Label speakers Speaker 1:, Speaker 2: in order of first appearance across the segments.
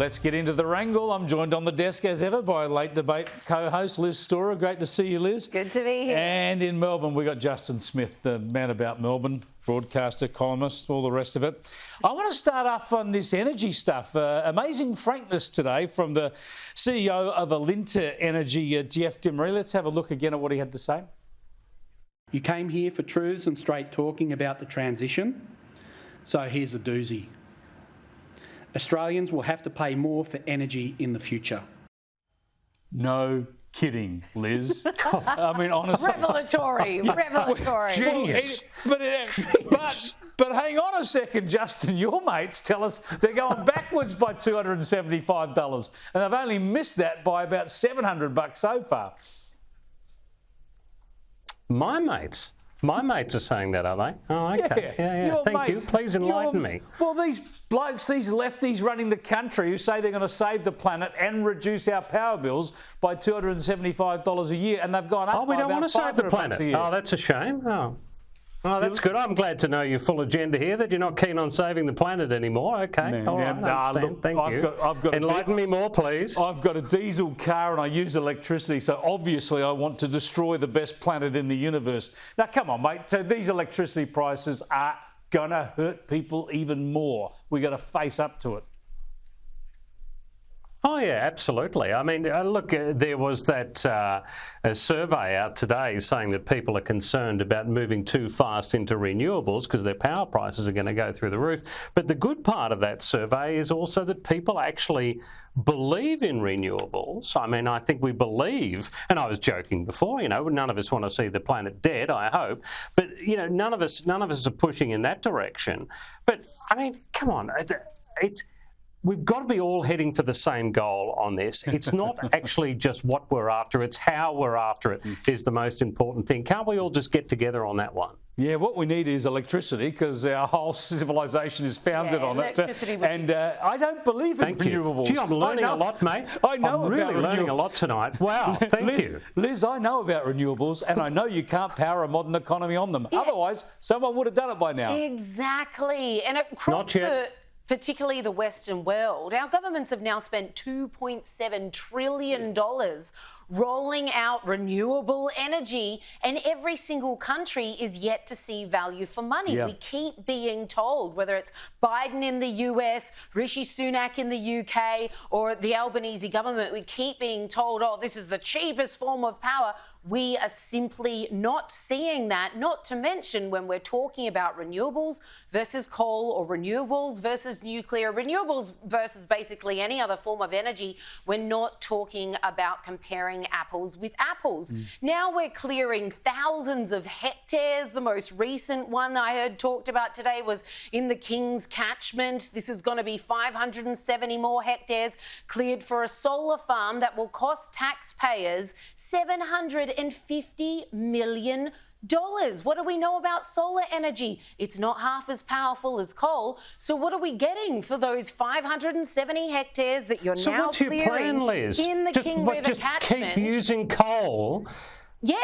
Speaker 1: Let's get into the wrangle. I'm joined on the desk as ever by late debate co-host Liz Storer. Great to see you, Liz.
Speaker 2: Good to be here.
Speaker 1: And in Melbourne, we got Justin Smith, the man about Melbourne, broadcaster, columnist, all the rest of it. I want to start off on this energy stuff. Amazing frankness today from the CEO of Alinta Energy, Jeff Dimery. Let's have a look again at what he had to say.
Speaker 3: You came here for truths and straight talking about the transition. So here's a doozy. Australians will have to pay more for energy in the future.
Speaker 1: No kidding, Liz. I mean, honestly.
Speaker 2: Revelatory.
Speaker 1: Genius. But hang on a second, Justin. Your mates tell us they're going backwards by $275, and they've only missed that by about $700 so far.
Speaker 4: My mates are saying that, are they? Oh, okay. Yeah. Thank you. Please enlighten me.
Speaker 1: Well, these blokes, these lefties running the country who say they're going to save the planet and reduce our power bills by $275 a year, and they've gone up.
Speaker 4: Oh, we
Speaker 1: by
Speaker 4: don't
Speaker 1: about
Speaker 4: want to save the planet. Oh, that's a shame. Oh, that's good. I'm glad to know your full agenda here, that you're not keen on saving the planet anymore. Okay. All right.
Speaker 1: Look,
Speaker 4: thank you. Enlighten me more, please.
Speaker 1: I've got a diesel car and I use electricity, so obviously I want to destroy the best planet in the universe. Now, come on, mate. So these electricity prices are going to hurt people even more. We've got to face up to it.
Speaker 4: Oh, yeah, absolutely. I mean, look, there was that a survey out today saying that people are concerned about moving too fast into renewables because their power prices are going to go through the roof. But the good part of that survey is also that people actually believe in renewables. I mean, I think we believe, and I was joking before, none of us want to see the planet dead, I hope, but, none of us are pushing in that direction. But, I mean, come on, we've got to be all heading for the same goal on this. It's not actually just what we're after, it's how we're after it is the most important thing. Can't we all just get together on that one?
Speaker 1: Yeah, what we need is electricity because our whole civilization is founded on it. And I don't believe in renewables.
Speaker 4: Gee, I'm learning a lot, mate. I'm really learning a lot tonight. Wow, thank you.
Speaker 1: Liz, I know about renewables and I know you can't power a modern economy on them. Yeah. Otherwise, someone would have done it by now.
Speaker 2: Exactly. And across particularly the Western world, our governments have now spent $2.7 trillion rolling out renewable energy, and every single country is yet to see value for money. Yeah. We keep being told, whether it's Biden in the US, Rishi Sunak in the UK, or the Albanese government, we keep being told, oh, this is the cheapest form of power. We are simply not seeing that, not to mention when we're talking about renewables versus coal or renewables versus nuclear, renewables versus basically any other form of energy, we're not talking about comparing apples with apples. Now we're clearing thousands of hectares. The most recent one I heard talked about today was in the King's catchment. This is going to be 570 more hectares cleared for a solar farm that will cost taxpayers $750 million. What do we know about solar energy? It's not half as powerful as coal. So what are we getting for those 570 hectares that you're now clearing in the King River catchment?
Speaker 4: Keep using coal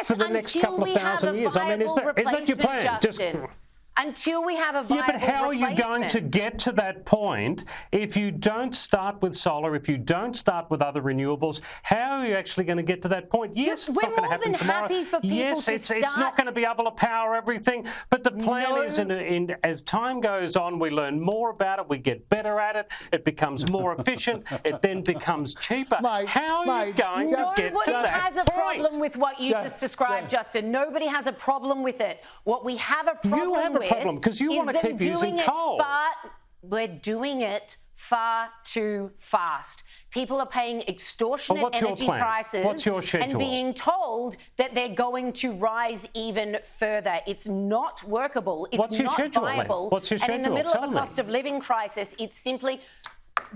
Speaker 4: for the next couple of thousand years. I mean, is that your plan?
Speaker 2: Until we have a viable
Speaker 4: replacement. Yeah, but how are you going to get to that point if you don't start with solar, if you don't start with other renewables? How are you actually going to get to that point? Yes, it's not going to happen tomorrow. Yes, it's not going to be able to power everything, but the plan is, as time goes on, we learn more about it, we get better at it, it becomes more efficient, it then becomes cheaper. How are you going to get to that point?
Speaker 2: Nobody has a problem with what you just described, Justin. Nobody has a problem with it. What we have a problem with
Speaker 4: because you want to keep using coal.
Speaker 2: We're doing it far too fast. People are paying extortionate energy prices.
Speaker 4: What's your schedule?
Speaker 2: And being told that they're going to rise even further. It's not workable. It's not viable.
Speaker 4: What's your schedule?
Speaker 2: And in the middle of a cost of living crisis, it's simply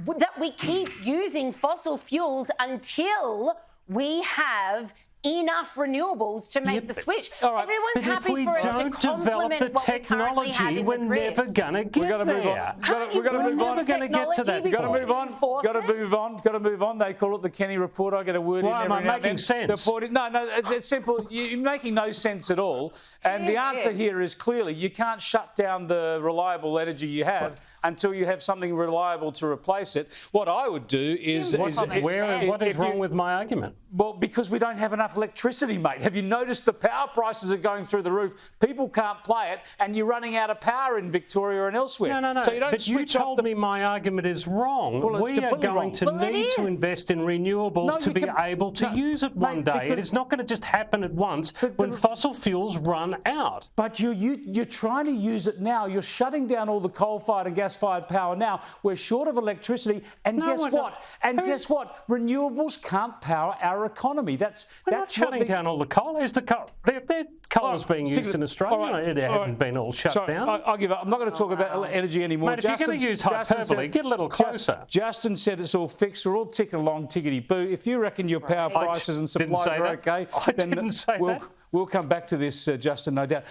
Speaker 2: that we keep using fossil fuels until we have enough renewables to make the switch.
Speaker 1: all right,
Speaker 2: Everyone's
Speaker 4: But if
Speaker 2: happy
Speaker 4: we
Speaker 2: for it to
Speaker 4: don't develop
Speaker 2: complement
Speaker 4: the
Speaker 2: what we currently have
Speaker 4: technology,
Speaker 2: in
Speaker 4: we're
Speaker 2: the grid.
Speaker 4: never going to get
Speaker 1: gotta move on.
Speaker 4: there.
Speaker 1: We've got to move on.
Speaker 4: We're never going to get to that
Speaker 2: We've
Speaker 1: Got to
Speaker 4: point.
Speaker 1: move on. Got to move on. Got to move on. They call it the Kenny report. I get a word
Speaker 4: Why
Speaker 1: in
Speaker 4: am I
Speaker 1: every now and
Speaker 4: making
Speaker 1: then.
Speaker 4: sense?
Speaker 1: No, it's simple. You're making no sense at all. And the answer here is clearly you can't shut down the reliable energy you have until you have something reliable to replace it. What I would do is...
Speaker 2: Simple
Speaker 4: What is wrong with my argument?
Speaker 1: Well, because we don't have enough electricity, mate. Have you noticed the power prices are going through the roof? People can't play it, and you're running out of power in Victoria and elsewhere.
Speaker 4: No.
Speaker 1: So you don't
Speaker 4: but you
Speaker 1: switch off
Speaker 4: told me my argument is wrong.
Speaker 1: Well, it's
Speaker 4: we are
Speaker 1: completely
Speaker 4: going
Speaker 1: wrong.
Speaker 4: to
Speaker 2: Well, it
Speaker 4: need to
Speaker 2: is.
Speaker 4: invest in renewables
Speaker 1: No,
Speaker 4: to
Speaker 1: you
Speaker 4: be
Speaker 1: can-
Speaker 4: able to
Speaker 1: no,
Speaker 4: use it one
Speaker 1: mate,
Speaker 4: day. It
Speaker 1: because-
Speaker 4: is not going to just happen at once when fossil fuels run out.
Speaker 1: But you're trying to use it now. You're shutting down all the coal-fired and gas-fired power now. We're short of electricity, and
Speaker 4: No,
Speaker 1: guess
Speaker 4: we're
Speaker 1: what?
Speaker 4: not.
Speaker 1: And
Speaker 4: Who's-
Speaker 1: guess what? Renewables can't power our economy. That's
Speaker 4: We're not shutting down all the coal. Is the coal? Their coal is being used in Australia.
Speaker 1: All right,
Speaker 4: It hasn't been all shut
Speaker 1: Sorry,
Speaker 4: down.
Speaker 1: I'll give up. I'm not going to talk about energy anymore.
Speaker 4: Mate, if you're going to use hyperbole, get a little closer.
Speaker 1: Justin said it's all fixed. We're all ticking along, tickety boo. If you reckon your power
Speaker 2: right.
Speaker 1: prices and
Speaker 4: didn't
Speaker 1: supplies
Speaker 4: say
Speaker 1: are
Speaker 4: that.
Speaker 1: okay,
Speaker 4: I
Speaker 1: then
Speaker 4: didn't say that.
Speaker 1: we'll come back to this, Justin, no doubt.